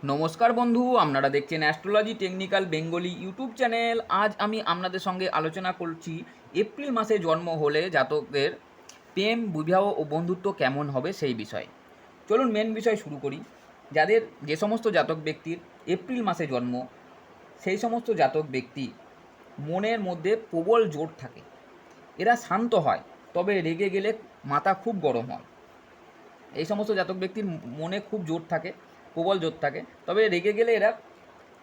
নমস্কার বন্ধু, আপনারা দেখছেন astrology technical Bengali YouTube channel. আজ আমি আপনাদের সঙ্গে আলোচনা করছি এপ্রিল মাসে জন্ম হলে জাতকদের প্রেম, বিবাহ ও বন্ধুত্ব কেমন হবে সেই বিষয়ে। চলুন মেন বিষয় শুরু করি। যে সমস্ত জাতক ব্যক্তির এপ্রিল মাসে জন্ম, সেই সমস্ত জাতক ব্যক্তি মনের মধ্যে প্রবল জোর থাকে। এরা শান্ত হয়, তবে রেগে গেলে মাথা খুব গরম হয়। এই সমস্ত জাতক ব্যক্তির মনে খুব জোর থাকে, প্রবল জোর থাকে, তবে রেগে গেলে এরা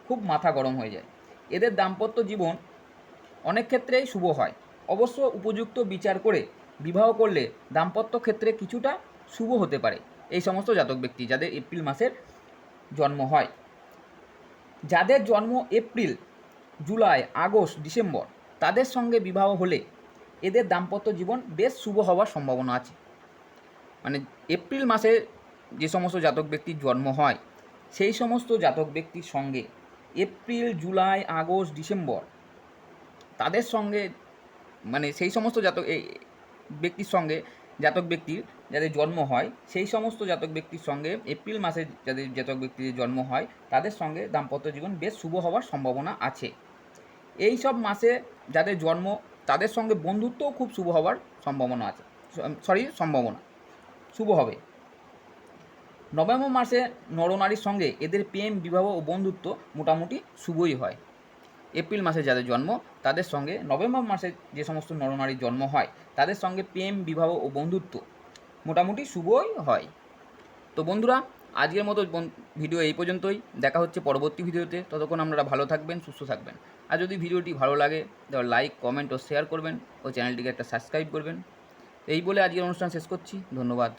খুব মাথা গরম হয়ে যায়। এদের দাম্পত্য জীবন অনেক ক্ষেত্রেই শুভ হয়। অবশ্য উপযুক্ত বিচার করে বিবাহ করলে দাম্পত্য ক্ষেত্রে কিছুটা শুভ হতে পারে এই সমস্ত জাতক ব্যক্তি যাদের এপ্রিল মাসের জন্ম হয়। যাদের জন্ম এপ্রিল, জুলাই, আগস্ট, ডিসেম্বর, তাদের সঙ্গে বিবাহ হলে এদের দাম্পত্য জীবন বেশ শুভ হওয়ার সম্ভাবনা আছে। মানে এপ্রিল মাসে যে সমস্ত জাতক ব্যক্তির জন্ম হয়, সেই সমস্ত জাতক ব্যক্তির সঙ্গে এপ্রিল, জুলাই, আগস্ট, ডিসেম্বর, তাদের সঙ্গে সেই সমস্ত ব্যক্তির সঙ্গে জাতক ব্যক্তির যাদের জন্ম হয়, সেই সমস্ত জাতক ব্যক্তির সঙ্গে এপ্রিল মাসে যাদের জাতক ব্যক্তির জন্ম হয়, তাদের সঙ্গে দাম্পত্য জীবন বেশ শুভ হওয়ার সম্ভাবনা আছে। এই সব মাসে যাদের জন্ম, তাদের সঙ্গে বন্ধুত্বও খুব শুভ হওয়ার সম্ভাবনা আছে। শুভ হবে। নভেম্বর মাসে নরনারীর সঙ্গে এদের প্রেম, বিবাহ ও বন্ধুত্ব মোটামুটি শুভই হয়। এপ্রিল মাসে যাদের জন্ম, তাদের সঙ্গে নভেম্বর মাসে যে সমস্ত নরনারীর জন্ম হয়, তাদের সঙ্গে প্রেম, বিবাহ ও বন্ধুত্ব মোটামুটি শুভই হয়। তো বন্ধুরা, আজকের মতো ভিডিও এই পর্যন্তই। দেখা হচ্ছে পরবর্তী ভিডিওতে। ততক্ষণ আপনারা ভালো থাকবেন, সুস্থ থাকবেন। আর যদি ভিডিওটি ভালো লাগে তাহলে লাইক, কমেন্ট ও শেয়ার করবেন ও চ্যানেলটিকে একটা সাবস্ক্রাইব করবেন। এই বলে আজকের অনুষ্ঠান শেষ করছি। ধন্যবাদ।